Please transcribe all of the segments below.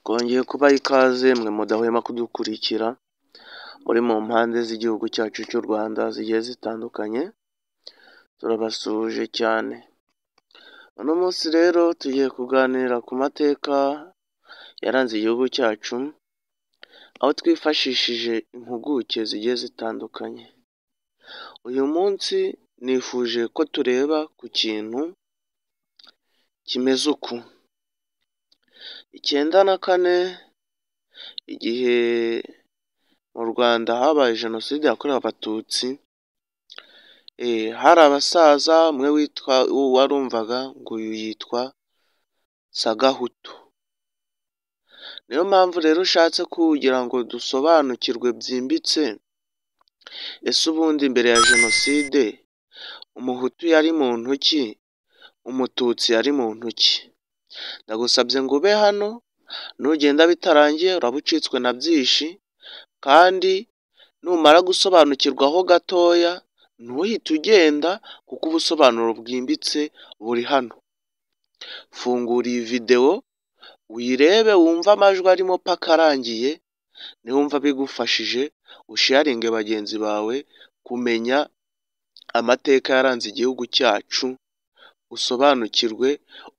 Twongeye kubaha ikaze mwe mudahwema kudukurikira muri mu mpande z'igihugu cyacu cy'u Rwanda zigiye zitandukanye, turabasuhuje cyane. Uno munsi rero tugiye kuganira ku mateka yaranze igihugu cyacu, aho twifashishije impuguke zigiye zitandukanye. Uyu munsi nifuje ko tureba ku kintu kimeze uku: 94 igihe mu Rwanda habaye jenoside yakorewe abatutsi, hari abasaza, umwe warumvaga ngo uyu yitwa Sagahutu. Niyo mpamvu rero ushatse kugira ngo dusobanukirwe byimbitse, ese ubundi mbere ya jenoside umuhutu yari muntu ki, umututsi yari muntu ki? Ndagusabye ngo ube hano, nugenda bitarangiye uraba ucitswe na byinshi, kandi numara gusobanukirwaho gatoya ntuhite ugenda, kuko ubusobanuro bwimbitse buri hano. Fungura iyi videwo uyirebe, wumva amajwi arimo paka arangiye, niwumva bigufashije usharinge bagenzi bawe kumenya amateka yaranze igihugu cyacu, usobanukirwe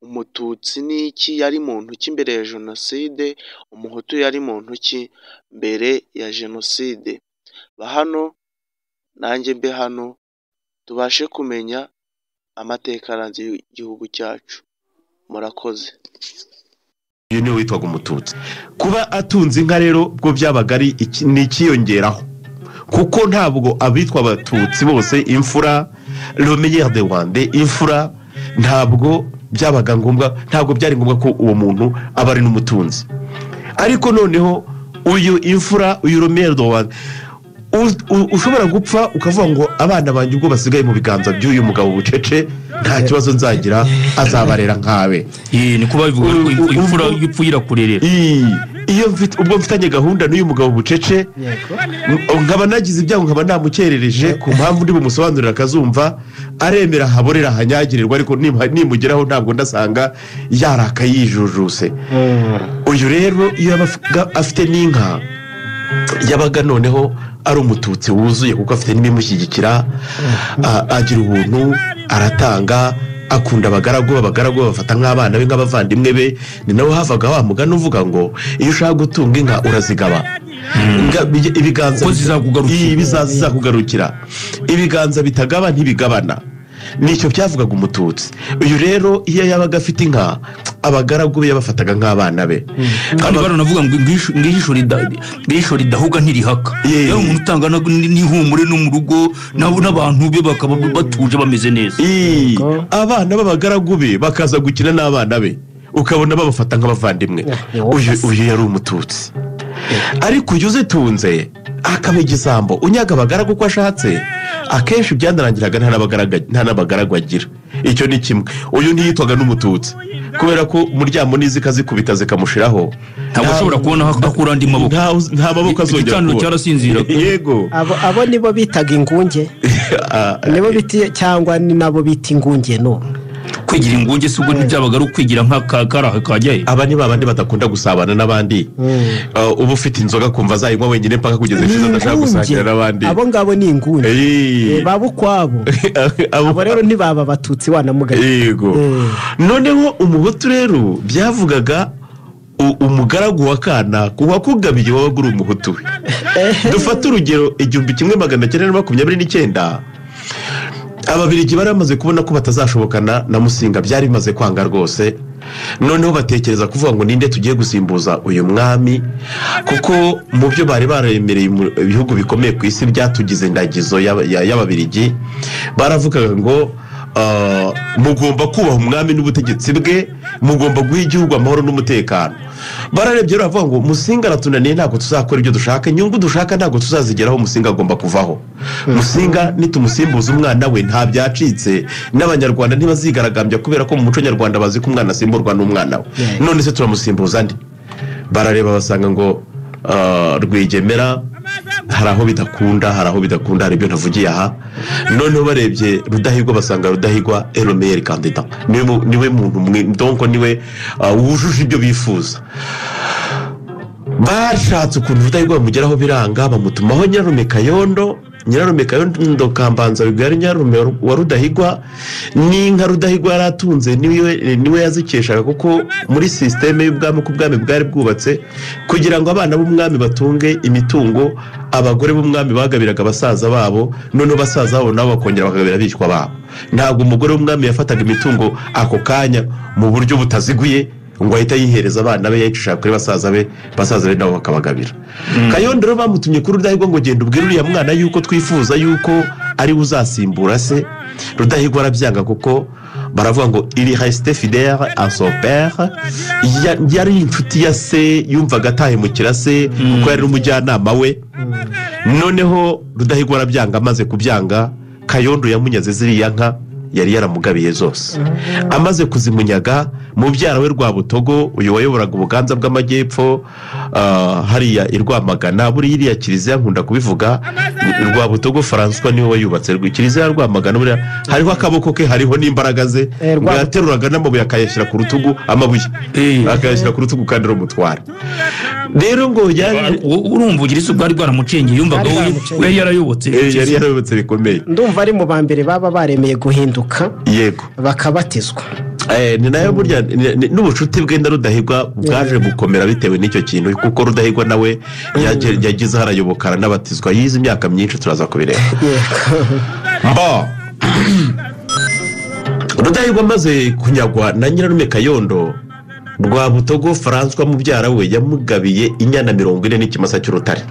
umututsi ni iki, yari muntu ki mbere ya jenoside, umuhutu yari muntu ki mbere ya jenoside. Ba hano nanjye mbe hano, tubashe kumenya amateka yaranze igihugu cyacu. Murakoze. Uyu niwe witwaga umututsi. Kuba atunze inka rero bwo byabaga ari ikiyongeraho, kuko ntabwo abitwa abatutsi bose imfura, le meilleur de Rwanda, imfura, ntabwo byabaga ngombwa, ntabwo byari ngombwa ko uwo muntu aba ari n'umutunzi. Ariko noneho uyu imfura, uyu le meilleur de Rwanda, ushobora gupfa ukavuga ngo abana banjye ubwo basigaye mu biganza by'uyu mugabo bucece, nta kibazo nzagira, azabarera nkawe. Ni kuba bivuga imfura y'ipfuira kurerera. Iyo ubwo mfitanye gahunda n'uyu mugabo bucece, nkaba nagize ibyago, nkaba namukerereje ku mpamvu ndi bumusobanurira akazumva, aremera haborera hanyagirirwa, ariko nimugeraho ntabwo ndasanga yarakayijujuse. Uyu rero iyo afite n'inka, yabaga noneho ari umututsi wuzuye, kuko afite n'ibimushyigikira, agira ubuntu, aratanga, akunda abagaragu bafata nk'abana be, nk'abavandimwe be. Ni nawe havaga wa mugani uvuga ngo iyo ushaka gutunga inka urazigaba, ibiganza bizakugarukira, ibiganza bitagaba ntibigabana. Nicyo byavugaga umututsi. Uyu rero iyo yabaga afite inka, abagaragu be yabafataga nk'abana be. Kandi baranavuga ngo ngisho ridahuga ntirihaka. Yari umuntu utanga n'ihumure no mu rugo, nabo n'abantu be bakaba batuje bameze neza. Abana b'abagaragu be bakaza gukina n'abana be, ukabona babafata nk'abavandimwe. Uyu yari umututsi. Ariko uyu uzitunze akaba igisambo, unyaga abagaragu uko ashatse, akenshi byanarangiraga nta n'abagaragu agira. Icyo ni kimwe. Uyu ntiyitwaga n'umututsi, kubera ko umuryamo n'izika zikubita zikamushiraho, ntabwo ashobora kubona akura andi maboko, nta maboko azongera kubona. Cyarasinzira. Yego. Abo nibo bitaga ingunge, nibo biti cyangwa ni nabo bita ingunge. No kwigira ingunge si ubwo ntibyabaga ari ukwigira nk'akaraha kajyaye. Aba ni babandi badakunda gusabana n'abandi, uba ufite inzoga kumva azayinywa wenyine mpaka kugeza ishize, adashaka gusangira n'abandi. Abo ngabo ni ingunge, baba ukwabo. Abo rero ntibaba abatutsi wanamugaye. Yego. Noneho umuhutu rero byavugaga umugaragu wa kana kuwakugabiye wabaga uri umuhutu we. Dufata urugero 1929, Ababiligi bari bamaze kubona ko batazashobokana na Musinga, byari bimaze kwanga rwose. Noneho batekereza kuvuga ngo ninde tugiye gusimbuza uyu mwami, kuko mu byo bari baremereye ibihugu bikomeye ku isi byatugize ndagizo y'Ababiligi, baravugaga ngo mugomba kubaha umwami n'ubutegetsi bwe, mugomba guha igihugu amahoro n'umutekano. Bararebye rero bavuga ngo Musinga aratunaniye, ntabwo tuzakora ibyo dushaka, inyungu dushaka ntabwo tuzazigeraho, Musinga agomba kuvaho. Musinga nitumusimbuza umwana we nta byacitse, n'Abanyarwanda ntibazigaragambya, kubera ko mu muco nyarwanda bazi ko umwana asimburwa n'umwana we. None se turamusimbuza ndi? Barareba basanga ngo Rwigemera hari aho bidakunda, hari ibyo ntavugiye aha. Noneho barebye Rudahigwa basanga Rudahigwa le meilleur candidat, niwe muntu donc niwe wujuje ibyo bifuza. bashatse ukuntu Rudahigwa bamugeraho biranga, bamutumaho Nyirarume Kayondo Kambanza Bigari, Nyirarume wa Rudahigwa. N'inka Rudahigwa yaratunze niwe yazikeshaga, kuko muri sisiteme y'ubwami ko ubwami bwari bwubatse kugira ngo abana b'umwami batunge imitungo, abagore b'umwami bagabiraga abasaza babo, noneho basaza babo nabo bakongera bakagabira abishwa babo. Ntabwo umugore w'umwami yafataga imitungo ako kanya mu buryo butaziguye ngo ahita yihereza abana be, yayicishaka kuri basaza be nabo bakabagabira. Kayondo rero bamutumye kuri Rudahigwa ngo genda ubwire uriya mwana yuko twifuza yuko ari uzasimbura se. Rudahigwa arabyanga kuko baravuga ngo il reste fidèle à son père, yari inshuti ya se, yumvaga atahemukira se kuko yari umujyanama we. Noneho Rudahigwa arabyanga, amaze kubyanga Kayondo yamunyaze ziriya nka yari yaramugabiye zose. Amaze kuzimunyaga, mubyara we Rwabutogo, uyu wayoboraga Ubuganza bw'Amajyepfo hariya i Rwamagana, buri iriya kiliziya nkunda kubivuga, Rwabutogo François niwe wayubatse kiliziya ya Rwamagana. Buriya hariho akaboko ke, hariho n'imbaraga ze, yateruraga n'amabuye akayashyira ku rutugu, amabuye akayashyira ku rutugu kandi rumutwara. Rero ngo urumva ugiriza ubwari bwaramucengeye, yumvaga we yarayobotse bikomeye. Ndumva ari mu bambere baba baremeye guhinduka, yego, bakabatizwa. Ni nayo burya n'ubucuti bwe na Rudahigwa bwaje gukomera bitewe n'icyo kintu, kuko Rudahigwa nawe yagize harayobokana n'abatizwa, yize imyaka myinshi, turaza kubireba. Rudahigwa amaze kunyagwa na Nyirarume Kayondo, Rwabutogo François mubyara we yamugabiye inyana 40 n'ikimasa cy'urutare.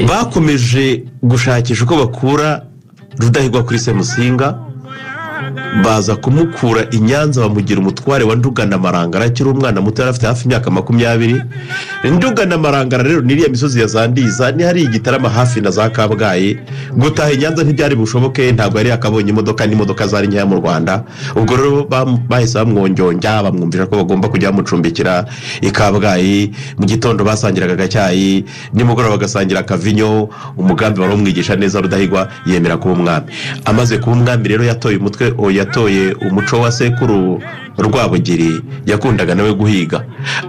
Bakomeje gushakisha uko bakura Rudahigwa kuri Semusinga, baza kumukura i Nyanza, bamugira umutware wa Ndugana Marangara, akiri umwana muto, yari afite hafi imyaka 20. Ndugana Marangara rero niriya misozi ya Zandiza, ni hari Igitarama hafi na za Kabgayi. Gutaha i Nyanza ntibyari bushoboke, ntabwo yari akabonye imodoka zari nkeya mu Rwanda. Ubwo rero bahise bamwongyonja, bamwumvisha ko bagomba kujya bamucumbikira i Kabgayi. Mu gitondo basangiraga agacyayi, nimugoroba bagasangira akavinyo. Umugambi baramwigisha neza, Rudahigwa yemera kuba umwami. Amaze kuba umwami rero yatoye umuco wa sekuru Rwabugiri, yakundaga nawe guhiga.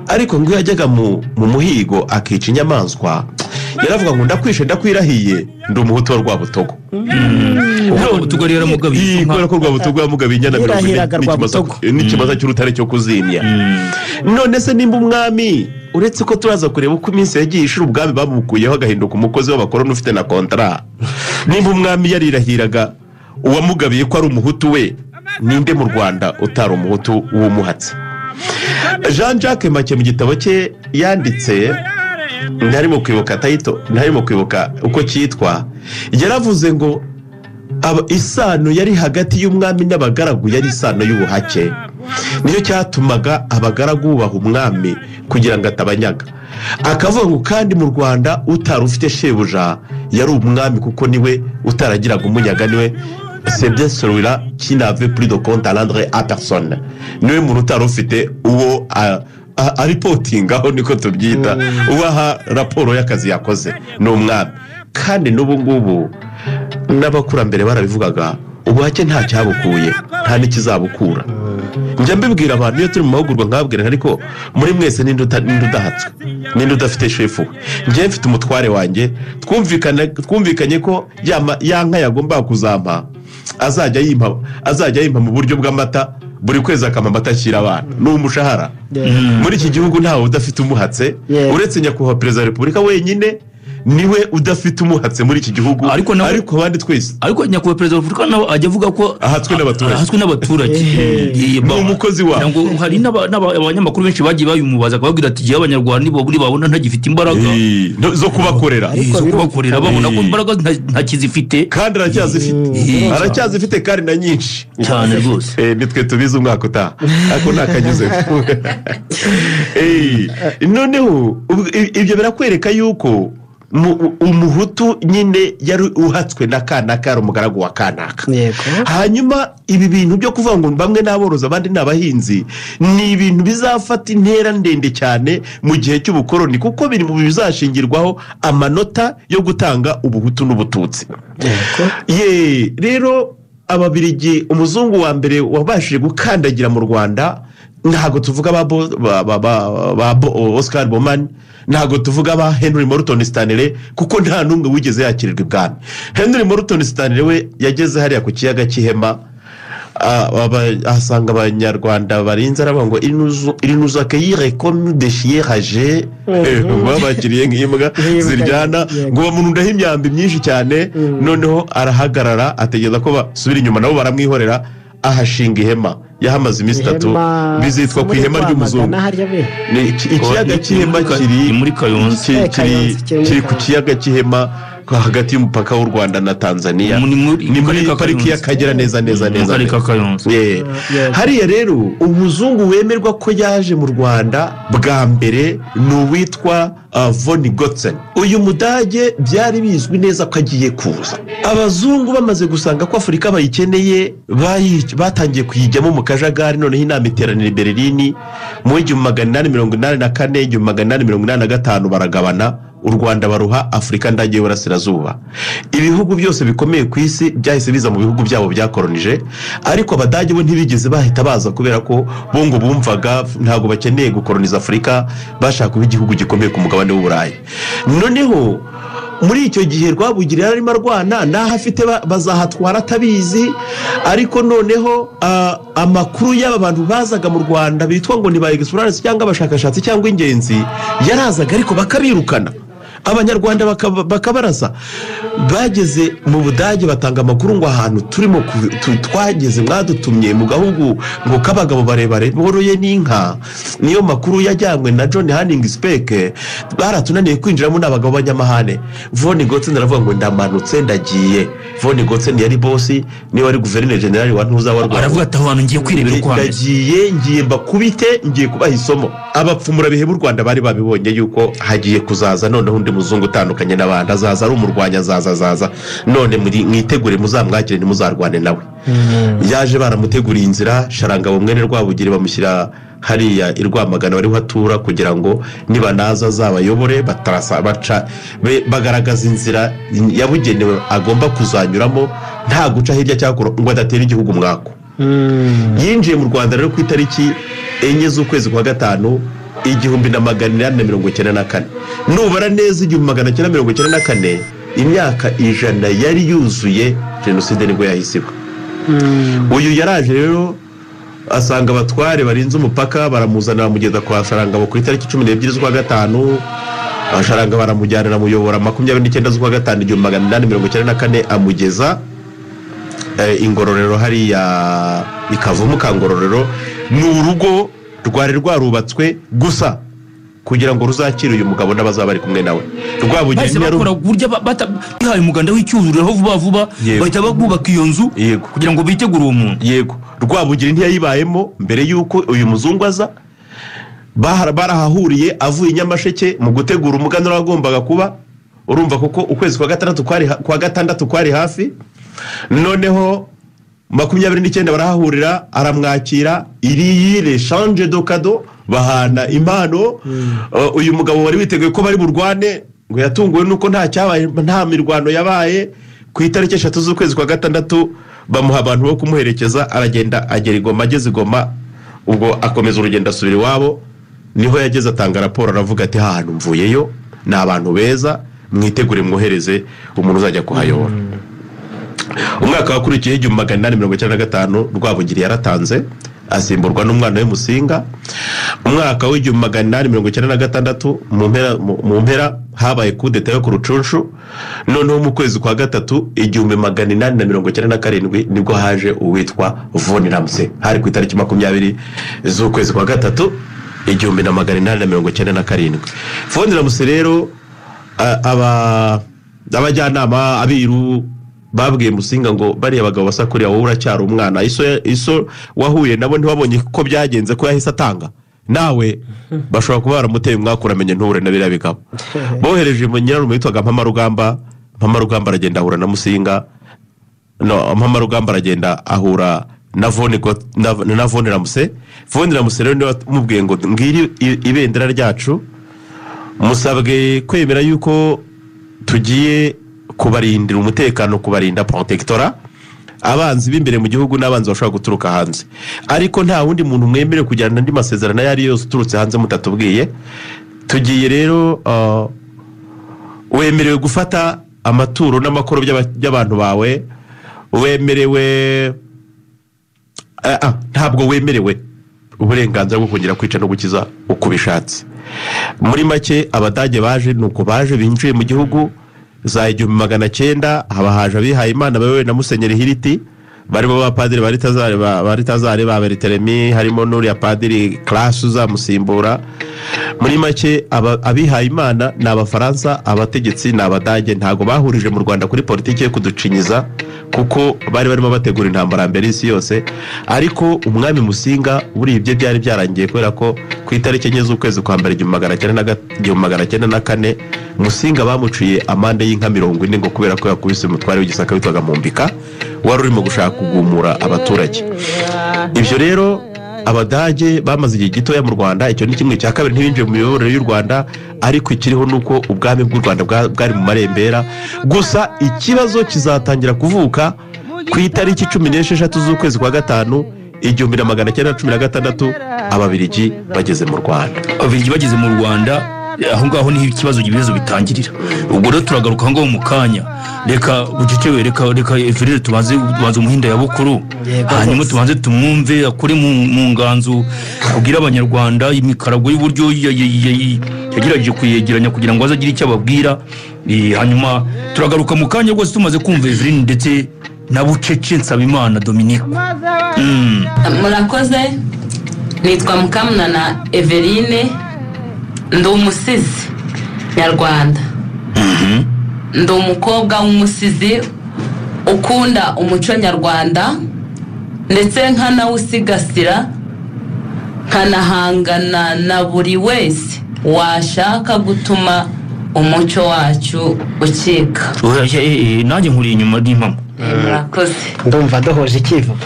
Ariko ngo yajyaga mu muhigo akica inyamaswa, yaravuga ngo ndakwishe ndakwirahiye, ndi umuhutu wa Rwabutogo. Rwabutogo rero mugabiye, kubera ko Rwabutogo yamugabiye inyana 40 n'ikimasa cy'urutare cyo kuzimya. None se nimba umwami, uretse ko turaza kureba uko iminsi yagiye ishira, ubwami bamukuyeho agahinduka umukozi w'abakoroni ufite na kontra, nimba umwami yarirahiraga uwamugabiye ko ari umuhutu we, ninde mu Rwanda utari umuhutu w'umuhatsi? Jean-Jacques Make mu gitabo cye yanditse, ntarimo kwibuka tayito, ntarimo kwibuka uko cyitwa, yaravuze ngo isano yari hagati y'umwami n'abagaragu yari isano y'ubuhake. Niyo cyatumaga abagaragu bubaha umwami kugira ngo atabanyaga. Akavuga ngo kandi mu Rwanda utari ufite shebuja yari umwami, kuko niwe utaragiraga umunyaga, niwe c'est bien celui-là qui n'avait plus de compte à rendre à personne. Niwe muntu utari ufite uwo aripotingaho, niko tubyita, ubaha raporo y'akazi yakoze, ni umwami. Kandi n'ubu ngubu n'abakurambere barabivugaga, ubuhake nta cyabukuye, nta n'ikizabukura. Njya mbibwira abantu iyo turi mu mahugurwa nkababwira, ariko muri mwese ninde udahatswe, ninde udafite shefu. Njye mfite umutware wanjye, twumvikanye ko ya nka yagomba kuzampa azajya yimpa mu buryo bw'amata, buri kwezi akampa amata ashyira abana, ni umushahara. Muri iki gihugu ntawe udafite umuhatse, uretse nyakubahwa perezida wa repubulika wenyine niwe udafite umuhatse muri iki gihugu, ariko abandi twese. Ariko nyakubahwa perezida wa repubulika nawe ajya avuga ko ahatswe n'abaturage, ni umukozi wabo. Hari n'abanyamakuru benshi bagiye bayumubaza, akababwira ati igihe abanyarwanda nibo babona ntagifite imbaraga zo kubakorera, babona ko imbaraga ntakizifite, kandi aracyazifite kandi na nyinshi cyane rwose. Nitwe tubize umwaka utaha, ariko ntakanyuze. Noneho ibyo birakwereka yuko umuhutu nyine yari uhatswe na kanaka, ari umugaragu wa kanaka. Hanyuma ibi bintu byo kuvuga ngo bamwe n'aborozi abandi n'abahinzi, ni ibintu bizafata intera ndende cyane mu gihe cy'ubukoroni, kuko biri mu bizashingirwaho amanota yo gutanga ubuhutu n'ubututsi. Rero Ababiligi, umuzungu wa mbere wabashije gukandagira mu Rwanda ntago tuvuga ba Oscar Bomani, ntago tuvuga ba Henry Morton Stanley kuko nta numwe wigeze yakirirwa ibwami. Henry Morton Stanley we yageze hariya ku kiyaga cy'Ihema, asanga abanyarwanda barinze aravuga ngo il nous accueillir comme des chiens ragés, babakiriye nk'imbwa ziryana, ngo bamunundaho imyambi myinshi cyane. Noneho arahagarara ategeza ko basubira inyuma, nabo baramwihorera, ahashinga ihema. Yahamaze iminsi 3 bizitwa ku ihema ry'umuzungu. Ni ikiyaga cy'Ihema kiri muri Kayonza, kiri ku kiyaga cy'Ihema hagati y'umupaka w'u Rwanda na Tanzania, ni muri pariki y'Akagera neza hariya. Rero umuzungu wemerwa ko yaje mu Rwanda bwa mbere ni uwitwa Von Gotzen. Uyu mudage byari bizwi neza ko agiye kuza. Abazungu bamaze gusanga ko Afurika bayikeneye, batangiye kuyijyamo mu kajagari. Noneho inama iteranira i Berlin mu 1884 1885 baragabana. U Rwanda baruha Afurika ndage y'Uburasirazuba. Ibihugu byose bikomeye ku isi byahise biza mu bihugu byabo byakolonije, ariko abadage bo ntibigeze bahita baza kubera ko bongo bumvaga ntago bakeneye gukoloniza Afurika, bashaka kuba igihugu gikomeye ku mugabane w'Uburayi. Noneho muri icyo gihe Rwabugiri arimo arwana naho afite bazahatwara atabizi, ariko noneho amakuru y'aba bantu bazaga mu Rwanda bitwa ngo ni ba explorers cyangwa abashakashatsi cyangwa ingenzi yarazaga, ariko bakabirukana. Abanyarwanda bakabarasa. Bageze mu Budage batanga amakuru ngo ahantu turimo twageze mwadutumye mu gahugu ngo kabagabo barebare boroye n'inka. Niyo makuru yajyanywe na John Hanning Speke, baratunaniye kwinjiramo n'abagabo banyamahane. Von Gotzen aravuga ngo ndamanutse ndagiye. Von Gotzen yari bosi, ni wari guverineri general wa Ntuza wa Rwanda. Aravuga ati abantu ngiye kwirebera uko hameze, ngiye mbakubite, ngiye kubaha isomo. Abapfumura bihe b'u Rwanda bari babibonye yuko hagiye kuzaza noneho undi muzungu utandukanye n'abandi, azaza ari umurwanya, azaza none mwitegure muzamwakire ntimuzarwane nawe. Yaje baramuteguriye inzira. Sharangabo mwene Rwabugiri bamushyira hariya i Rwamagana bari hatura kugira ngo nibanaza zabayobore bagaragaza inzira yabugenewe agomba kuzanyuramo nta guca hirya cyakora ngo adatera igihugu mwako. Yinjiye mu Rwanda rero ku itariki 4 z'ukwezi kwa 5 1894. Nubara neza 1894 imyaka 100 yari yuzuye jenoside nibwo yahisiba. Uyu yaraje rero asanga abatware barinze umupaka, baramuzana bamugeza kwa Sharangabo ku itariki 12 z'ukwa 5. Sharangabo baramujyanira muyobora 29 z'ukwa 5 1894 amugeza ingororero hariya ikavumu ka Ngororero. Ni urugo rwari rwarubatswe gusa kugira ngo ruzakire uyu mugabo n'abazaba bari kumwe nawe. Rwabugiri bakora burya bihaye umuganda w'icyuzuriro vuba bahita bagubaka iyo nzu kugira ngo bitegure uwo muntu. Yego, Rwabugiri ntiyayibayemo mbere yuko uyu muzungu aza. Barahahuriye avuye Nyamasheke mu gutegura umuganura wagombaga kuba. Urumva koko ukwezi kwa 6 kwari hafi. Noneho 29 barahahurira, aramwakira, iri change de cadeau, bahana impano. Uyu mugabo wari witeguye ko bari burwane ngo yatunguwe nuko nta cyabaye, nta mirwano yabaye. Ku itariki 3 z'ukwezi kwa 6 bamuha abantu bo kumuherekeza, aragenda agera Igoma. Ageze Igoma ubwo akomeza urugendo asubira iwabo. Niho yageze atanga raporo aravuga ati hahantu mvuyeyo ni abantu beza, mwitegure mwohereze umuntu uzajya kuhayobora. Umwaka wakurikiye 1895 Rwabugiri yaratanze asimburwa n'umwana we Musinga. Umwaka wa 1896 mu mpera habaye coup d'etat yo ku Rucunshu. Noneho mu kwezi kwa 3 1897 nibwo haje uwitwa Von Ramsey. Hari ku itariki 20 z'ukwezi kwa 3 1897. Von Ramsey rero abajyanama abiru babwiye Musinga ngo bariya bagabo basakuriya wowe uracyari umwana. Iso wahuye nabo ntibabonye ko byagenze ko yahise atanga. Nawe bashobora kuba baramuteye umwaka uramenye nture na biriya bigabo. Bohereje mu nyirarume witwaga Mpama Rugamba aragenda ahura na Musinga. Mpama Rugamba aragenda ahura na Von Ramsey. Von Ramsey rero niwe mubwiye ngo ngiri ibendera ryacu, musabwe kwemera yuko tugiye kubarindira umutekano, kubarinda protectora. abanzi b'imbere mu gihugu n'abanzi bashobora guturuka hanze, ariko nta wundi muntu mwemerewe kujyana andi masezerano ayo ari yose uturutse hanze mutatubwiye. Tugiye rero wemerewe gufata amaturo n'amakoro by'abantu bawe, wemerewe ntabwo wemerewe uburenganzira bwo kongera kwica no gukiza uko bishatse. Muri make Abadage baje nuko baje binjiye mu gihugu za 1900, haba haje abihaye Imana bayobowe na Musenyeri Hiriti, barimo abapadiri Baritazari ba Bertelemi, harimo n'uriya padiri Classe uzamusimbura. Muri make abihaye Imana ni Abafaransa, abategetsi ni Abadage, ntago bahurije mu Rwanda kuri politiki yo kuducinyiza kuko bari barimo bategura intambara mbere y'isi yose. Ariko umwami Musinga buri ibye byari byarangiye kubera ko ku itariki enye z'ukwezi kwa mbere 1904 Musinga bamuciye amande y'inka 40 ngo kubera ko yakubise umutware w'igisaka witwaga Mumbika wari urimo gushaka kugumura abaturage. Ibyo rero Abadage bamaze igihe gitoya mu Rwanda, icyo ni kimwe cya kabiri ntibinjiye mu miyoborere y'u Rwanda, ariko ikiriho nuko ubwami bw'u Rwanda bwari mu marembera. Gusa ikibazo kizatangira kuvuka ku itariki 16 z'ukwezi kwa gatanu 1916 Ababiligi bageze mu Rwanda. Ababiligi bageze mu Rwanda, aho ngaho niho ikibazo bitangirira. Ubwo rero turagaruka aho ngaho mu kanya. Reka bucecewe, reka Evrire tubanze umuhinda ya bukuru, hanyuma tubanze tumwumve akuri mu nganzu kugira abanyarwanda imikarago y'uburyo yagerageje kuyegeranya kugira ngo azagire icyo ababwira. Hanyuma turagaruka mu kanya rwose tumaze kumva Evrine ndetse na Bucece Nsabimana Dominique. Murakoze, nitwa Mukamunana Everine, ndi umusizi nyarwanda. Ndi umukobwa w'umusizi ukunda umuco nyarwanda ndetse nkanawusigasira, nkanahangana na buri wese washaka gutuma umuco wacu ukika. Nanjye nkuri inyuma n'impamo. Murakoze. Ndumva dohoje ikivugo.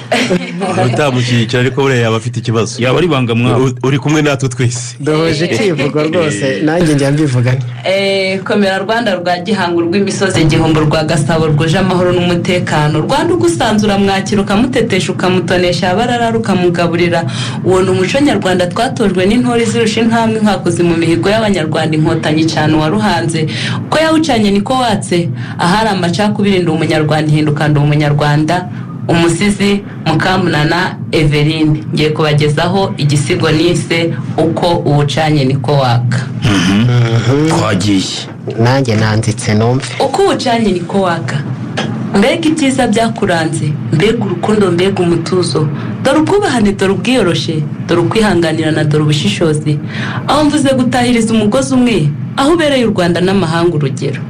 Utamushyigikira ariko buriya yaba afite ikibazo. Yaba ari banga mwawe. Uri kumwe natwe twese. Dohoje ikivugo rwose nanjye njya mbivugana. Komera Rwanda rwa Gihango rw'imisozi igihumbi rwa Gasabo rwuje amahoro n'umutekano. Rwanda ugusanzura mwakira ukamutetesha ukamutonesha abarara ukamugaburira. Uwo ni umuco nyarwanda twatojwe n'intore zirusha intambwe nkakoze mu mihigo y'abanyarwanda inkotanyi cyane waruhanze. Uko yawucanye niko watse, ahari amacakubiri ndi umunyarwanda hinduka ndi umunyarwanda. Umusizi Mukamunana Everine, ngiye kubagezaho igisigo nise uko uwucanye niko waka. Twagiye. Nanjye nanditse numve. Uko uwucanye niko waka, mbega ibyiza byakuranze, mbega urukundo, mbega umutuzo, dore ubwubahane, dore ubwiyoroshe, dore ukwihanganirana, dore ubushishozi, aho mvuze gutahiriza umugozi umwe, aho ubereye u Rwanda n'amahanga urugero.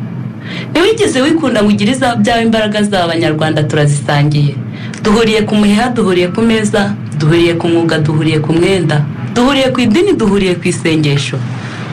Ntiwigeze wikunda ngo ugiriza byawe imbaraga z'abanyarwanda turazisangiye. Duhuriye ku muheha, duhuriye ku meza, duhuriye ku mwuga, duhuriye ku mwenda, duhuriye ku idini, duhuriye ku isengesho.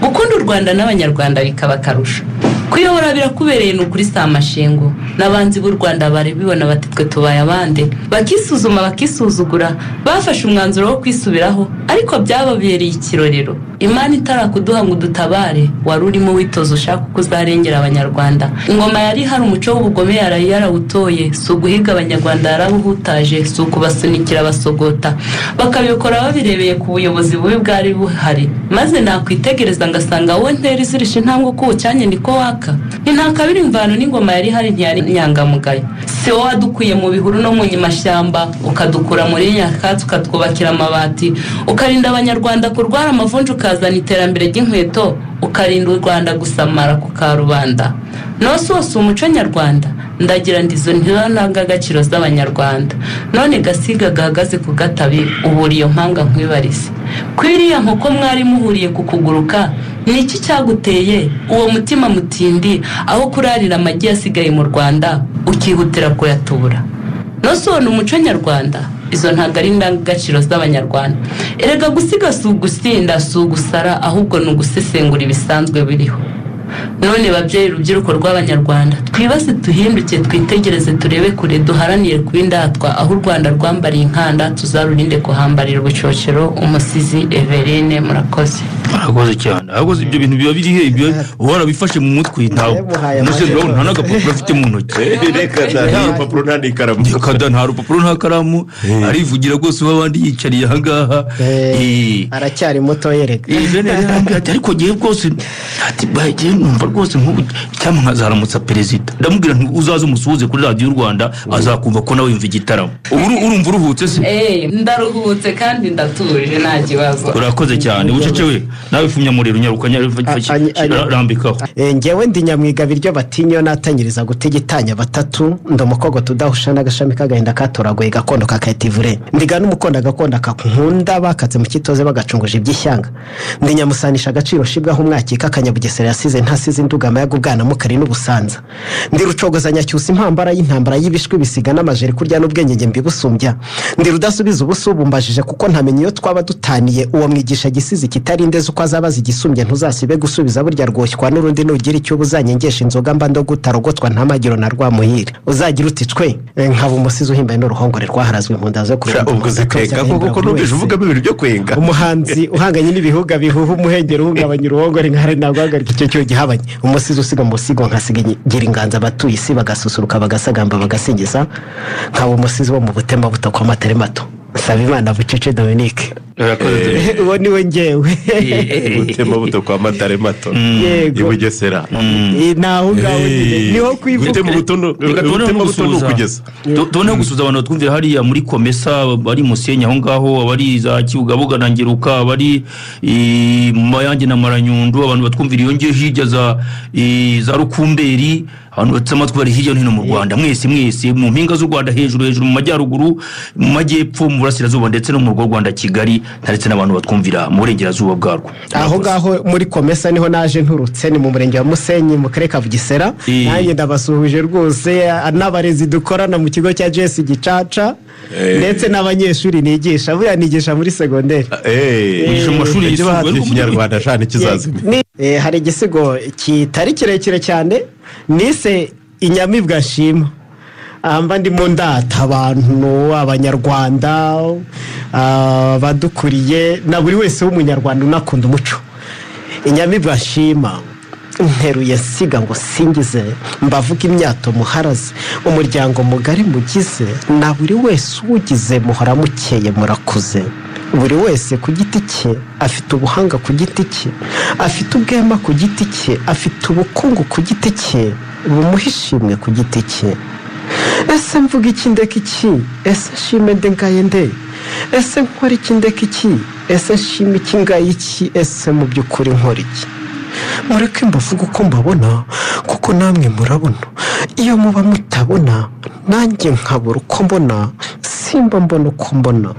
Gukunda u Rwanda n'abanyarwanda bikaba akarusho. Kuyobora birakubereye n'ukuri si amashingo. N'abanzi b'u Rwanda bari bibona bati twe tubaye abande, bakisuzuma bakisuzugura, bafashe umwanzuro wo kwisubiraho, ariko byababereye ikirorero. Imana itarakuduha ngo dutabare, wari urimo witoza ushaka uko uzarengera abanyarwanda. Ingoma yari hari umuco w'ubugome yarawutoye, si uguhiga abanyarwanda yarabuhutaje, si ukubasunikira abasogota, bakabikora babirebeye ku buyobozi bubi bwari buhari. Maze nakwitegereza ngasanga wowe ntera izirisha intambwe ko uwucanye niko waka. Nta kabiri imvano n'ingoma yari hari ntiyari inyangamugayo. Si wowe wadukuye mu bihuru no mu nyimashyamba, ukadukura muri nyakatsi ukatwubakira amabati, ukarinda abanyarwanda kurwara amavunja, ukazana iterambere ry'inkweto, ukarinda u Rwanda gusamara ku karubanda. Nose wose umuco nyarwanda, ndagira ndizo ntirangagaciro z'abanyarwanda. None gasiga gahagaze ku gatabi, ubura iyo mpanga nkwibarize. Kwiriya nkoko mwari muhuriye kukuguruka, ni iki cyaguteye uwo mutima mutindi, aho kurarira amagi yasigaye mu Rwanda ukihutira kuyatubura? Nose wone umuco nyarwanda, izo ntago ari indangagaciro z'abanyarwanda. Erega gusiga si ugusinda, si ugusara, ahubwo ni ugusesengura ibisanzwe biriho. None babyeyi urubyiruko rw'abanyarwanda, twibaze tuhinduke, twitegereze, turebe kure, duharanire kubindatwa, aho u Rwanda rwambariye inkanda tuzarurinde kuhambarira ubucocero. Umusizi Everine, murakoze. arakoze cyane arakoze ibyo bintu biba biri he ibyo uhora bifashe mu mutwe ntawe nose nta n'agapapuro afite mu ntoki reka nta rupapuro nta n'ikaramu nta rupapuro nta karamu arivugira rwose w'abandi yicariye ahangaha aracyari muto yereka ariko ngewe rwose ati bagiye numva rwose nk'ubu cyangwa nkazaramutsa perezida ndamubwira uzaze umusuhuze kuri radiyo y'u Rwanda azakumva ko nawe yumva igitaramo urumva uruhutse se ndaruhutse kandi ndatuje nta kibazo urakoze cyane ucecewe nawe fumya muriro nyarukanya rambikaho ngewe ndi Nyamwiga biryo batinyo natanyiriza gutegitanya batatu ndomukogo tudahusha n'agashami kagahinda katoragoye gakondo kakayitivure ndiga n'umukonda gakonda kankunda bakatse mu kitoze bagacunguje iby'ishyanga ndi Nyamusanisha agaciro shibwaho umwakika Kanyabugesera yasize ntasize indugama yagubwana mukari n'ubusanza ndi Rucogozanya cyusa impambara y'intambara y'ibishwi bisiga n'amajeri kurya n'ubwenge nge mbibusumbya ndi Rudasubiza ubusubumbajije kuko ntamenye iyo twaba dutaniye uwo mwigisha gisize kitarindeze uko azabaza igisumbye ntuzasibe gusubiza burya rwoshywa n'urundi nugira icyo buzanyengesha inzoga mba ndo gutarogotwa ntamagiro na rwamuhire uzagira uticwe nkaba umusizi uhimbaye n'uruhongore rwaharazwe impundazo zo kureba ubwo zikwenga kuko numvise uvugamo ibintu byo kwenga umuhanzi uhanganye n'ibihuga bihuha umuhengero uhungabanya uruhongore nkahari naguhagarika icyo cyo gihabanye umusizi usiga mu sigo nkasigira inganza abatuye isi bagasusuruka bagasagamba bagasingiza nkaba umusizi wo mu butema buto kwa matare mato Sabimana Bucece Dominique uwo niwe ngewe gutema buto kwa matare mato ibugesera naho ngaho niho kwivuga gutema buto n'ukugeza tubone gusuza abantu twumvira hariya muri Komesa bari Musenyi aho ngaho abari za Kibugabuga na Ngeruka abari mu Mayange na Maranyundo abantu batwumvira iyo ngiye hirya za Rukumberi abantu batsama twari hirya no hino mu Rwanda mwese mu mpinga z'u Rwanda hejuru mu majyaruguru mu majyepfo mu burasirazuba ndetse no mu Rwanda Kigali ndetse n'abantu batwumvira mu burengerazuba bwarwo aho ngaho muri Komesa niho naje nturutse ni mu murenge wa Musenyi mu karere ka Bugesera nanjye ndabasuhuje rwose n'abarezi dukorana mu kigo cya JS Gicaca ndetse n'abanyeshuri nigisha buriya nigisha muri segonderi mu mashuri yisumbuye y'Ikinyarwanda cyane kizazima hari igisigo kitari kirekire cyane nise Inyamibwa nshima amba ndimo ndata abantu abanyarwanda badukuriye na buri wese w'umunyarwanda unakunda umuco Inyamibwa nshima nteruye siga ngo singize mbavuga imyato muharaze umuryango mugari mugize na buri wese uwugize muhora mukeye murakuze buri wese ku giti cye afite ubuhanga ku giti cye afite ubwema ku giti cye afite ubukungu ku giti cye bumuhishimwe ku giti cye ese mvuga iki ndeka iki ese nshime nde ngaye nde ese nkora iki ndeka iki ese nshime iki ngaye iki ese mu by'ukuri nkora iki mureke mbavuga uko mbabona kuko namwe murabona iyo muba mutabona nanjye nkabura uko mbona simba mbona uko mbona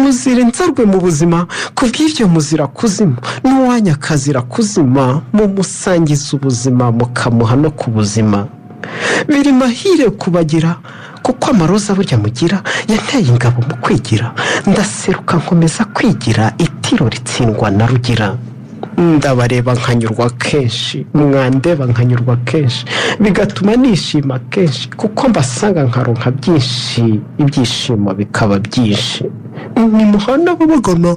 muzira inzarwe mu buzima kubw'ibyo muzira kuzima n'uwanya akazira kuzima mumusangiza ubuzima mukamuha no ku buzima biri mahire kubagira kuko amaroza burya mugira yanteye ingabo mu kwigira ndaseruka nkomeza kwigira itiro ritsindwa na rugira ndabareba nkanyurwa kenshi mwandeba nkanyurwa kenshi bigatuma nishima kenshi kuko mbasanga nkaronka byinshi ibyishimo bikaba byinshi ni muhanda babagana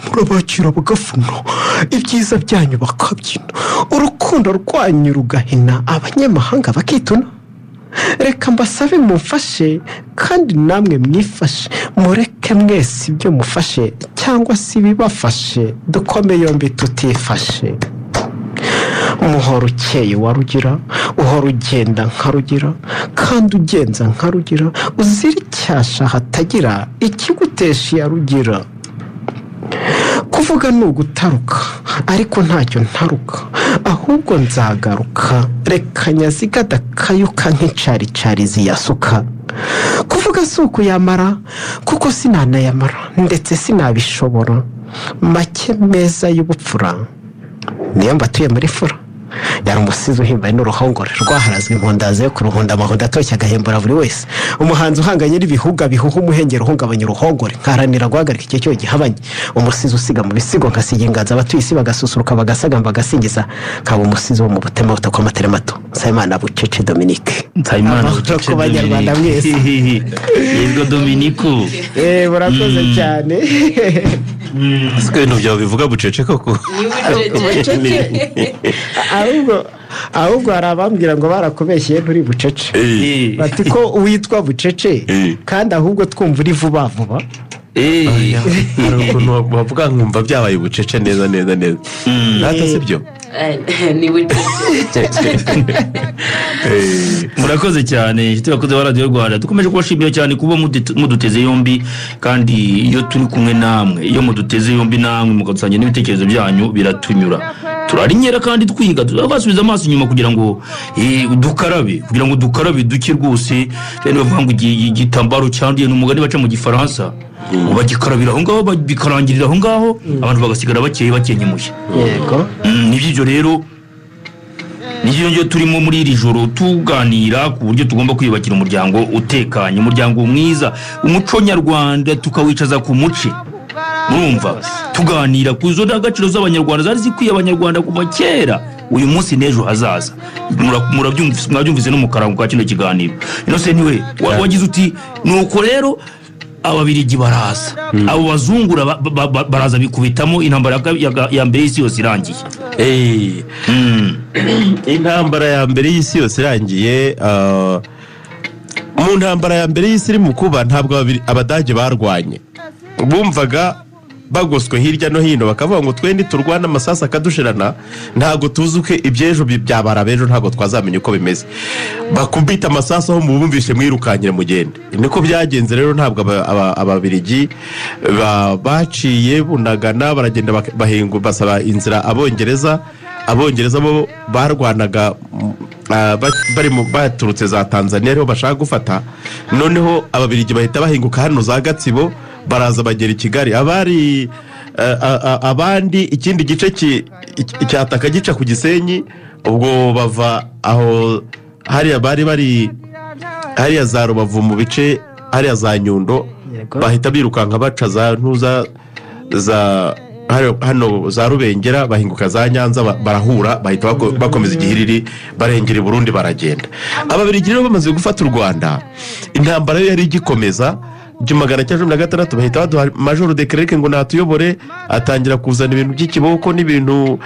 murabakira bagafuna ibyiza byanyu bakabyina urukundo rwanyu rugahina abanyamahanga bakituna reka mbasabe mumfashe kandi namwe mwifashe mureke mwese ibyo mufashe cyangwa se ibibafashe dukome yombi tutifashe umuhoro ukeye warugira uhora ugenda nkarugira kandi ugenza nkarugira uzira icyasha hatagira ikigutesha yarugira kuvuga ni ugutaruka ariko ntacyo ntaruka ahubwo nzagaruka reka nyaziga adakayuka nk'icaricari ziyasuka kuvuga si ukuyamara kuko sinanayamara ndetse sinabishobora make meza y'ubupfura niyo mbatuye muri fura yari umusizi uhimbaye n'uruhongore rwaharazwe impundazi yo ku ruhunda amahundo atoshye agahembura buri wese umuhanzi uhanganye n'ibihuga bihuha umuhengeri uhungabanya uruhongore nkaharanira guhagarika icyo cyo gihabanye umusizi usiga mu bisigo nkasiga inganza abatuye isi bagasusuruka bagasagamba bagasingiza nkaba umusizi wo mu butema butakwa amatera mato Nsabimana Bucece Dominique Nsabimana Bucece ku banyarwanda mwese yego Dominique burakoze cyane siko ibintu byawe bivuga Bucece koko ahubwo hari abambwira ngo barakubeshyeye nturi Bucece bati ko witwa Bucece kandi ahubwo twumva uri vuba vuba hari ukuntu bavuga nkumva byabaye Bucece neza nata sibyo ni Bucece murakoze cyane inshuti bakoze ba Radio Rwanda dukomeje kubashimira cyane kuba muduteze yombi kandi iyo turi kumwe namwe iyo muduteze yombi namwe mukadusangira n'ibitekerezo byanyu biratunyura turarinyera kandi twiga tuzabasubiza amaso inyuma kugira ngo dukarabe duke rwose rero bavuga ngo igitambaro cyanduye n'umugani baca mu gifaransa bagikarabira aho ngaho bikarangirira aho ngaho abantu bagasigara bakenyemuye yego nibyo rero nibyo turimo muri iri joro tuganira ku buryo tugomba kwiyubakira umuryango utekanye umuryango mwiza umuco nyarwanda tukawicaza ku muce murumva tuganira ku zo ndangagaciro z'abanyarwanda zari zikwiye abanyarwanda kuva kera uyu munsi n'ejo hazaza murabyumvise no mu karango ka kino kiganiro inose niwe wagize uti nuko rero ababirigi baraza abo bazungura baraza bikubitamo intambara ya mbere y'isi yose irangiye intambara ya mbere y'isi yose irangiye mu ntambara ya mbere y'isi iri mu kuba ntabwo abadage barwanye bumvaga bagoswe hirya no hino bakavuga ngo twendi turwana amasasa akadushirana ntago tuzi uko ibyejo byabara bejo ntago twazamenya uko bimeze bakubita amasasa aho mubumvishe mwirukanyire mugende niko byagenze rero ntabwo ababirigi baciye bunagana baragenda bahinga basaba inzira abongereza bo barwanaga baturutse za Tanzania ariho bashaka gufata noneho ababirigi bahita bahinguka hano za Gatsibo baraza bagera i Kigali abandi ikindi gice cyataka gica ku Gisenyi ubwo bava aho hariya bari hariya za Rubavu mu bice hariya za Nyundo bahita birukanka baca za ntuza za hano za Rubengera bahinguka za Nyanza barahura bahita bakomeza igihiriri barengera i Burundi baragenda ababirigi rero bamaze gufata u Rwanda intambara yari igikomeza 1916 bahita baduha Major de Clerc ngo natuyobore atangira kuzana ibintu by'ikiboko n'ibintu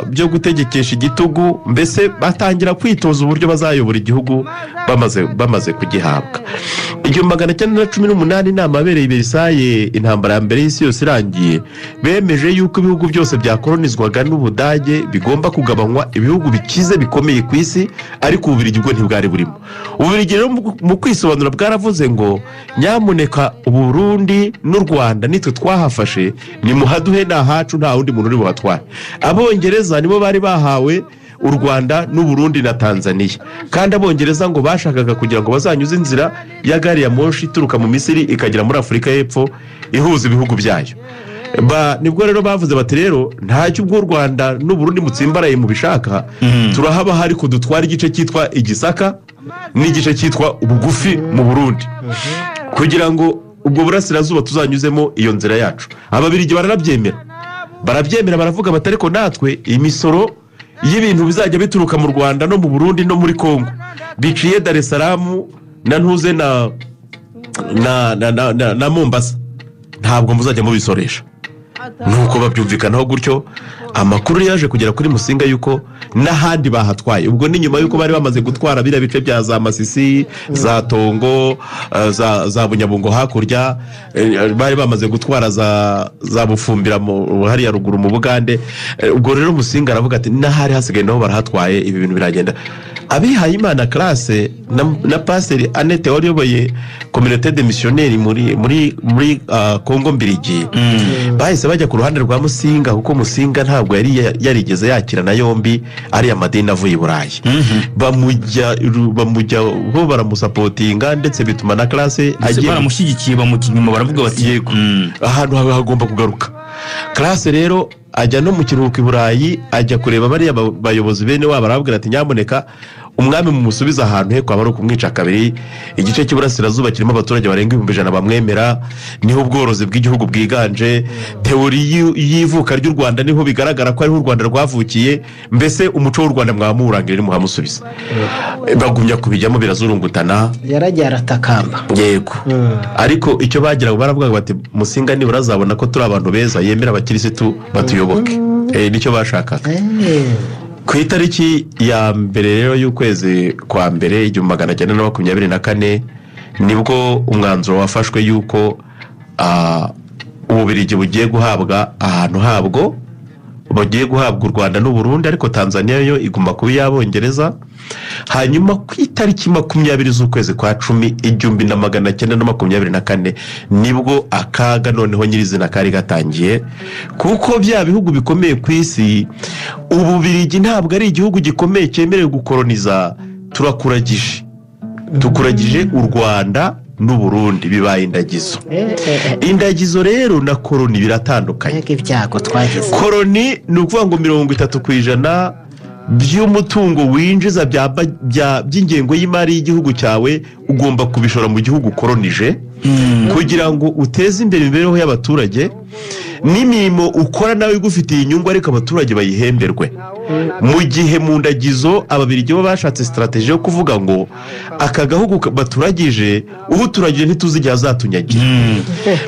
byo gutegekesha igitugu mbese batangira kwitoza uburyo bazayobora igihugu bamaze kugihabwa 1918 inama yabereye i Versailles intambara ya mbere y'isi yose irangiye bemeje yuko ibihugu byose byakolonizwaga n'Ubudage bigomba kugabanywa ibihugu bikize bikomeye ku isi ariko ububirigi bwo ntibwari burimo ububirigi rero mu kwisobanura bwaravuze ngo nyamuneka Burundi n'u Rwanda nitwe twahafashe ni muhaduhe nahacu nta wundi muntu uri buhatware abongereza nibo bari bahawe u Rwanda n'u Burundi na Tanzania kandi abongereza ngo bashakaga kugira ngo bazanyuze inzira ya gari ya moshi ituruka mu Misiri ikagera muri Afurika y'Epfo ihuza ibihugu byayo nibwo rero bavuze bati rero ntacyo ubwo u Rwanda n'u Burundi mutsimbaraye mu bishaka turahaba hari ko dutwara igice cyitwa Igisaka n'igice cyitwa Ubugufi mu Burundi kugira ngo ubwo burasirazuba tuzanyuzemo iyo nzira yacu ababirigi barabyemera baravuga bati ariko natwe imisoro y'ibintu bizajya bituruka mu Rwanda no mu Burundi no muri Kongo biciye Dar es Salaam na ntuze na Mombasa ntabwo muzajya mubisoresha nuko babyumvikanaho gutyo amakuru yaje kugera kuri Musinga yuko n'ahandi bahatwaye ubwo ni nyuma yuko bari bamaze gutwara bira bice bya za Masisi za Tongo za Bunyabungo hakurya bari bamaze gutwara za Bufumbira mu hariya ruguru mu Bugande ubwo rero Musinga aravuga ati n'ahari hasigaye naho barahatwaye ibi bintu biragenda abihaye Imana classe na Pasteur Annette wayoboye communauté de missionnaires muri Kongo Mbirigi bahise bajya ku ruhande rwa Musinga kuko Musinga ntabwo yarigeze yakira na yombi ari amadini avuye i Burayi bamujya bo baramusapotinga ndetse bituma na classe agiye baramushyigikiye bamukinyuma baravuga bati yego ahantu hagomba kugaruka classe rero ajya no mu kiruhuko i Burayi, ajya kureba bariya bayobozi bene wabo, arababwira ati nyamuneka umwami mumusubiza ahantu he kwaba ari ukumwica kabiri. Igice cy'iburasirazuba kirimo abaturage barenga 100,000 bamwemera, niho ubworozi bw'igihugu bwiganje, teori y'ivuka ry'u Rwanda niho bigaragara ko ariho u Rwanda rwavukiye, mbese umuco w'u Rwanda mwamurangira muhamusubiza. Bagumya kubijyamo birazurungutana, yaragiye aratakamba. Yego. Ariko icyo bagiraga baravuga bati Musinga nibura azabona ko turi abantu beza, yemera abakirisitu batuyoboke. Nicyo bashakaga. Ku itariki ya mbere rero y'ukwezi kwa mbere 1924 nibwo umwanzuro wafashwe yuko Ububiligi bugiye guhabwa ahantu habwo, bagiye guhabwa u Rwanda n'u Burundi, ariko Tanzania yo iguma kuba iy'Abongereza. Hanyuma ku itariki 20 z'ukwezi kwa 10 1924 nibwo akaga noneho nyirizina kari gatangiye, kuko bya bihugu bikomeye ku isi, Ububiligi ntabwo ari igihugu gikomeye cyemerewe gukoloniza. Tukuragije u Rwanda n'u Burundi, bibaye indagizo. Indagizo rero na koloni biratandukanye. Koloni ni ukuvuga ngo 30% by'umutungo winjiza by'ingengo y'imari y'igihugu cyawe ugomba kubishora mu gihugu kolonije, kugira ngo uteze imbere imibereho y'abaturage, n'imirimo ukora nawe igufitiye inyungu ariko abaturage bayihemberwe. Mu gihe mu ndagizo Ababiligi bo bashatse strategy yo kuvuga ngo aka gahugu baturagije, uturagije ntituzi igihe azatunyagira.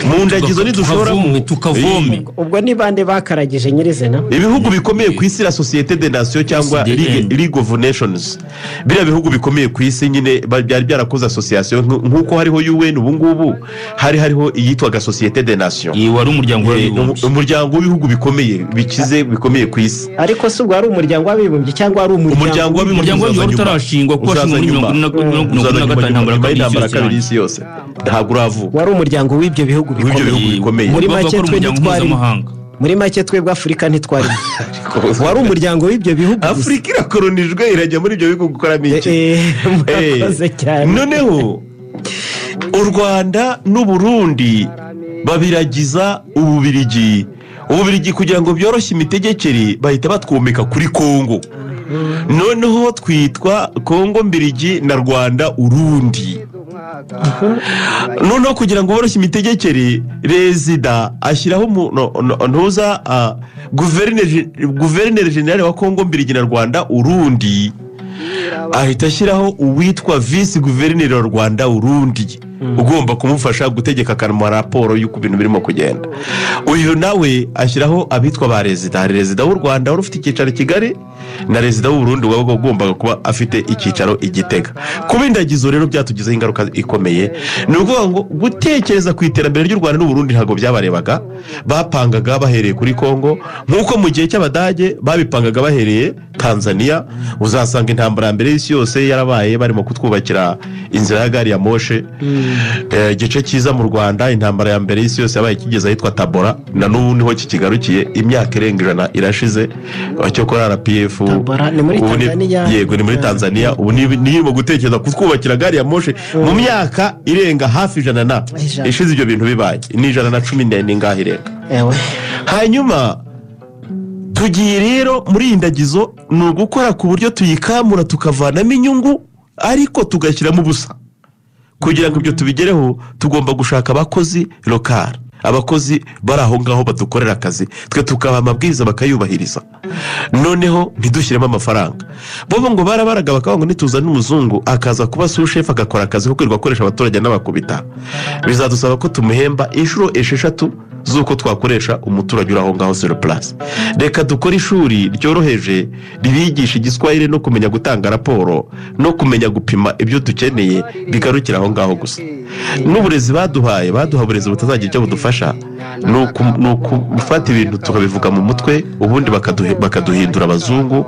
Mu ndagizo nidushora mu tukavome. Ubwo ni bande bakaragije nyirizina? Ibihugu bikomeye ku isi, la Société des Nations cyangwa League of Nations, biriya bihugu bikomeye ku isi nyine byari byarakoze association, nkuko hariho UN ubu ngubu hariho iyitwaga Société des Nations. Wari umuryango w'ibihugu bikomeye bikize bikomeye ku isi. Ariko se ubwo ari umuryango w'abibumbye cyangwa ari umuryango w'abibumbye utarashingwa ko washinzwe muri 1945 intambara kabiri isi yose, ntabwo uravuga. Wari umuryango w'ibyo bihugu bikomeye. Muri make twe ntitwari, muri make twebwe Afurika ntitwari. Wari umuryango w'ibyo bihugu. Afurika irakolonijwe irajya muri ibyo bihugu gukoramo iki? Noneho u Rwanda n'u Burundi babiragiza Ububiligi. Ububiligi kugira ngo byoroshye imitegekere bahita batwomeka kuri Kongo. Noneho twitwa Kongo Mbiligi na Rwanda Urundi. Noneho kugira ngo boroshye imitegekere, Rezida ashyiraho ntuza Guverineri General wa Kongo Mbiligi na Rwanda Urundi, ahita ashyiraho uwitwa Vice Guverineri wa Rwanda Urundi ugomba kumufasha gutegeka akanuma raporo y'uko ibintu birimo kugenda. Uyu nawe ashyiraho abitwa ba Rezida w'u Rwanda wari ufite icyicaro i Kigali, na Rezida w'u Burundi wagombaga kuba afite icyicaro i Gitega. Kuba indagizo rero byatugizeho ingaruka ikomeye. Ni ukuvuga ngo gutekereza ku iterambere ry'u Rwanda n'u Burundi ntabwo byabarebaga. Bapangaga bahereye kuri Kongo, nk'uko mu gihe cy'Abadage babipangaga bahereye Tanzania. Uzasanga intambara ya mbere y'isi yose yarabaye barimo kutwubakira inzira ya gari ya moshe. Igice cyiza mu Rwanda, intambara ya mbere y'isi yose yabaye kigeze ahitwa Tabora, na n'ubu niho kikigarukiye. Imyaka irenga 100 irashize. Cyo kora RPF yego ni muri Tanzania. Ubu nirimo gutekereza kutwubakira gari ya moshe mu myaka irenga hafi 100 ishize ibyo bintu bibaye. Ni 114 ngaho irenga. Hanyuma tugiye rero muri indagizo ni ugukora ku buryo tuyikamura tukavanamo inyungu, ariko tugashyiramo ubusa. Kugira ngo ibyo tubigereho tugomba gushaka abakozi lokal, abakozi bari aho ngaho badukorera akazi, twe tukaba amabwiriza bakayubahiriza. Noneho ntidushyiremo amafaranga. Bo ngo barabaraga bakavuga ngo nituzana umuzungu akaza kuba sous-chef agakora akazi ko kwirirwa akoresha abaturage n'abakubita, bizadusaba ko tumuhemba inshuro 6 z'uko twakoresha umuturage uri aho ngaho sur place. Reka dukora ishuri ryoroheje ribigisha igiswahili no kumenya gutanga raporo no kumenya gupima ibyo dukeneye, bigarukira aho ngaho gusa. N'uburezi baduha uburezi butazagira icyo budufasha, nuko gufata ibintu tukabivuga mu mutwe, ubundi bakaduhindura abazungu,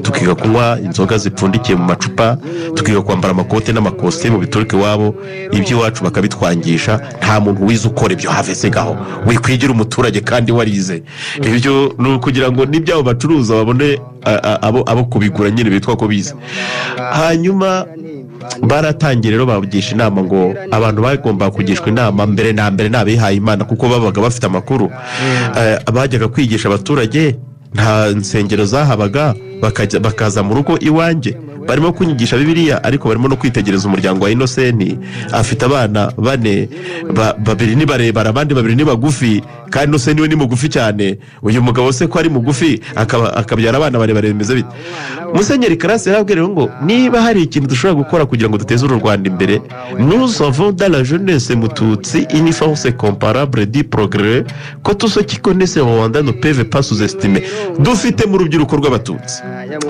tukiga kunywa inzoga zipfundikiye mu macupa, tukiga kwambara amakote n'amakositimu bituruke iwabo, iby'iwacu bakabitwangisha. Nta muntu wize ukora ibyo havesegaho, wikwigira umuturage kandi warize. Ibyo ni kugira ngo n'ibyabo bacuruza babone abo kubigura nyine bitwa ko bize. Hanyuma baratangiye rero bavugisha inama ngo abantu bagomba kugishwa inama mbere na mbere n'abihaye Imana kuko babaga bafite amakuru bajyaga kwigisha abaturage nta nsengero zahabaga bakaza mu rugo iwanjye barimo kunyigisha Bibiliya ariko barimo no kwitegereza umuryango wa Innocent afite abana 4 babiri ni barebara abandi babiri ni bagufi kandi Innocent we ni mugufi cyane uyu mugabo se ko ari mugufi akabyara abana barebare bimeze bite Musenyeri Karasi yarabwira ngo niba hari ikintu dushobora gukora kugira ngo duteze uru Rwanda imbere nous avons dans la jeunesse Mututsi une force comparable du progrès que tous ceux qui connaissent Rwanda ne peuvent pas sous-estimer dufite mu rubyiruko rw'abatutsi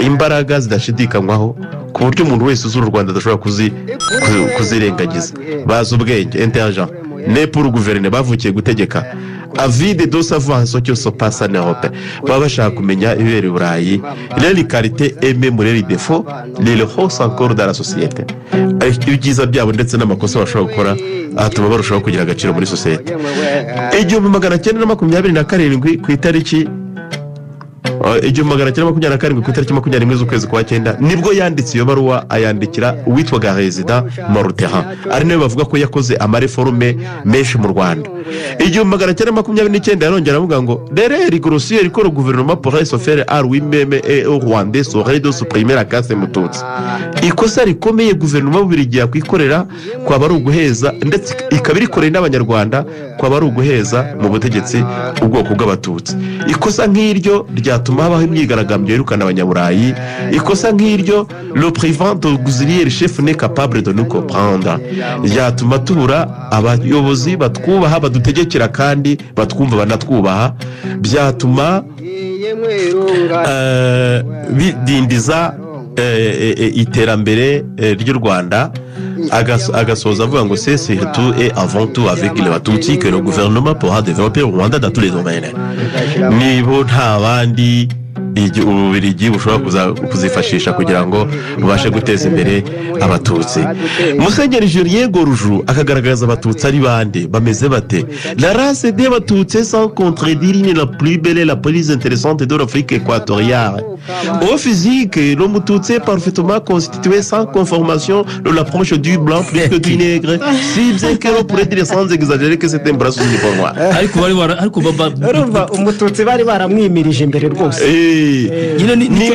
imbaraga zidashidikanywaho ku buryo umuntu wese uzura u Rwanda adashobora kuzirengagiza bazi ubwenge intelligent ne pour gouverner bavukiye gutegeka avide de savoir ce qui se passe en Europe baba bashaka kumenya ibere Burayi les qualités et même les défauts les hauts encore dans la société ibyiza byabo ndetse n'amakosa bashobora gukora atuma barushaho kugira agaciro muri société 1927 ku itariki 1927 ku itariki 21 z'ukwezi kwa 9 nibwo yanditse iyo baruwa ayandikira uwitwaga Resident Moruteran ari nawe bavuga ko yakoze amareforme menshi mu Rwanda 1929 yarongera avuga ngo derrière grossier que le gouvernement pourrait se faire à lui-même et au Rwanda serait de supprimer la caste Mututsi ikosa rikomeye guverinoma bubirigiye kwikorera kwa bari uguheza ndetse ikabiri korera n'abanyarwanda kwa bari uguheza mu butegetsi ubwoko bw'abatutsi ikosa nk'iryo ryatuma habaho imyigaragambyo yirukana abanyaburayi ikosa nk'iryo le président d'auxiliaire chef n'est capable de nous comprendre ryatuma tubura abayobozi batwubaha badutegekera kandi batwumva banatwubaha byatuma bidindiza iterambere ry'u Rwanda agasoza avuga ngo c'est surtout et avant tout avec les Batutsi que le gouvernement pourra développer au Rwanda dans tous les domaines nibo nta bandi ububirigi bushobora kuzifashisha kugira ngo bubashe guteza imbere abatutsi Musenyeri Julien Goruju akagaragaza abatutsi ari bande bameze bate la race des Batutsi sans contredire la plus belle et la plus intéressante de l'Afrique équatoriale au physique le Mututsi est parfaitement constitué sans conformation de l'approche du blanc plus que du nègre si bien que l'on pourrait dire sans exagérer que c'est un bras uniforme ariko urumva umututsi bari baramwimirije imbere rwose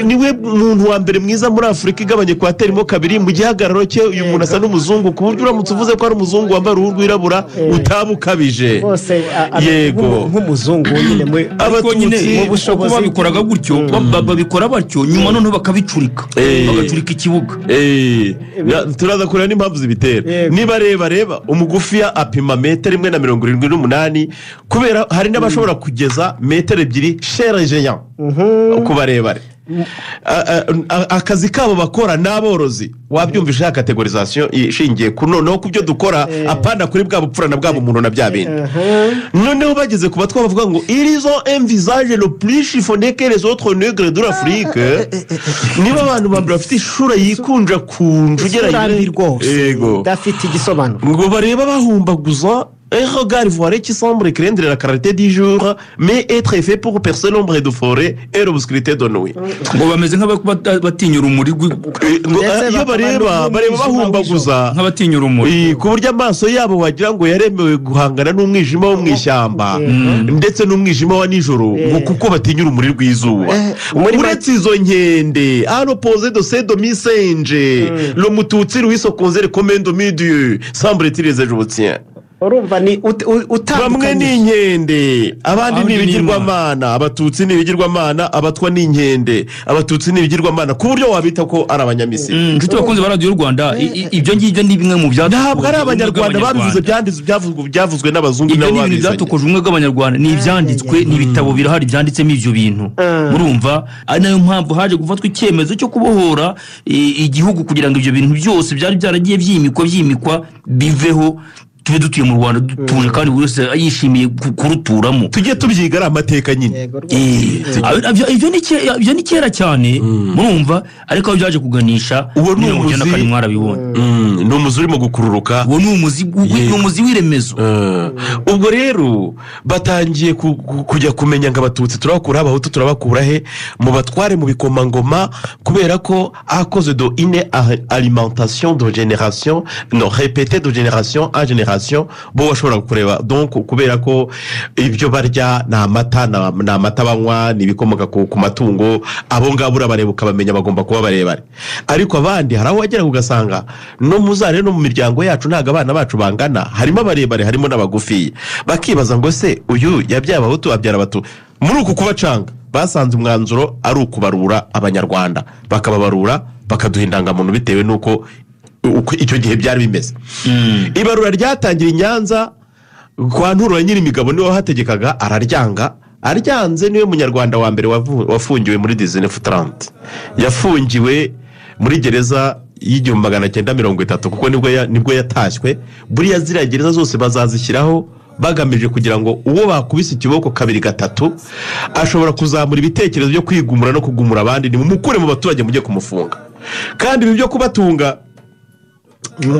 niwe muntu wa mbere mwiza muri Afurika igabanye kwa terimo kabiri mu gihagararo cye uyu muntu asa n'umuzungu ku buryo uramutse uvuze ko ari umuzungu wambaye uruhu rwirabura utabukabije yego nk'umuzungu nyine mu bushobozi babikoraga gutyo babikora batyo nyuma noneho bakabicurika bagacurika ikibuga turaza kureba n'impamvu zibitera niba reba umugufiya apima metero 1.78 kubera hari n'abashobora kugeza metero 2 chez géant kubarebare akazi kabo bakora n'aborozi wabyumvisha ya categorisation ishingiye ku noneho kubyo dukora apana kuri bwa bupfurana bwabo umuntu na bya bindi noneho bageze ku batwa bavuga ngo ils ont un visage le plus chiffonné que les autres nègres de l'Afrique niba abantu bambara bafite ishura yikunja kunja yego dafite igisobanuro ngo bareba bahumbaguza un regard ivoiré qui semble craindre la clarté du jour mais être fait pour percer l'ombre de forêt et l'obscurité de nuit ngo bameze nk'abatinyura umuri iyo bareba bahumbaguza nk'abatinyura umuri ku buryo amaso yabo wagira ngo yaremewe guhangana n'umwijima wo mu ishyamba ndetse n'umwijima wa nijoro ngo kuko batinyura umuri rw'izuba uretse izo nkende à l'opposé de ces demi-singes le Mututsi lui se considère comme un demi-dieu semble-t-il les égyptiens urumva ni bamwe ni inkende abandi ni ibigirwamana abatutsi ni ibigirwamana abatwa ni inkende abatutsi ni ibigirwamana ku buryo wabita ko ari abanyamisiri inshuti bakunze baradiyo Rwanda ibyo ngibyo ni bimwe mu ntabwo ari abanyarwanda babivuze byavuzwe n'abazungu nabo babizanye ibyo byatukoje ubumwe bw'abanyarwanda ni ibyanditswe ni ibitabo birahari byanditsemo ibyo bintu murumva ari nayo mpamvu haje gufatwa icyemezo cyo kubohora igihugu kugira ngo ibyo bintu byose byari byaragiye byimikwa biveho tube dutuye mu Rwanda dutuje kandi buri wese yishimiye kuruturamo tujye tubyiga ari amateka nyine. Ibyo ni kera cyane murumva, ariko aho byaje kuganisha uwo ni umuzi kandi mwarabibonye. Ni umuzi urimo gukururuka, uwo ni umuzi w'iremezo. Ubwo rero batangiye kujya kumenya ngo abatutsi turabakura, abahutu turabakura he, mu batware mu bikomangoma, kubera ko akoze do ine alimentation de génération non répété de génération à génération, bo bashobora kureba donc kubera ko ibyo barya na amata banywa nibikomoka ku matungo, abo ngabo urabareba ukabamenya bagomba kuba barebare. Ariko abandi hari aho wagera ugasanga no muzare no mu miryango yacu ntago abana bacu bangana, harimo abarebare harimo n'abagufi, bakibaza ngo se uyu yabyaye abahutu abyara abatu. Muri uku kubacanga basanze umwanzuro ari ukubarura abanyarwanda, bakababarura bakaduha indangamuntu bitewe nuko icyo gihe byari bimeze. Ibarura ryatangira i Nyanza kwa Nturo ya Nyirimigabo, niwe hategekaga, aryanze niwe munyarwanda wa mbere wafungiwe muri 1930, yafungiwe muri gereza y'igihumbi 1930 kuko nibwo yatashywe. Buriya ziriya gereza zose bazazishyiraho bagamije kugira ngo uwo bakubise ikiboko kabiri gatatu ashobora kuzamura ibitekerezo byo kwigumura no kugumura abandi, ni mumukure mu baturage mujye kumufunga. Kandi ibi byo kubatunga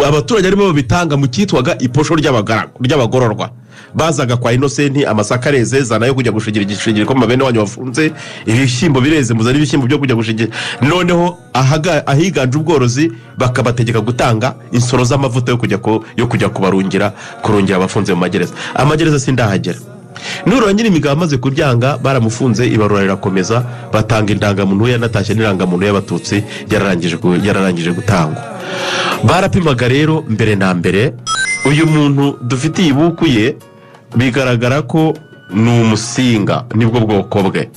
abaturage arimo babitanga mu cyitwaga iposho ry'abagororwa. Bazaga kwa Innocent amasaka areze zana yo kujya gushigira igishingiro ko mabene wanyu wafunze, ibishyimbo bireze muzari ibishyimbo byo kujya gushigira, noneho ahiganje ubworozi bakabategeka gutanga insoro z'amavuta yo kujya kurungira abafunze mu magereza. Amagereza sindahagera. Nturo ya Nyirimigabo amaze kubyanga baramufunze, ibarura rirakomeza, batanga indangamuntu yanatashye n'irangamuntu y'abatutsi yararangije gutangwa. Barapimaga rero mbere na mbere uyu muntu dufitiye ibuku ye bigaragara ko ni umusinga, nibwo bwoko bwe.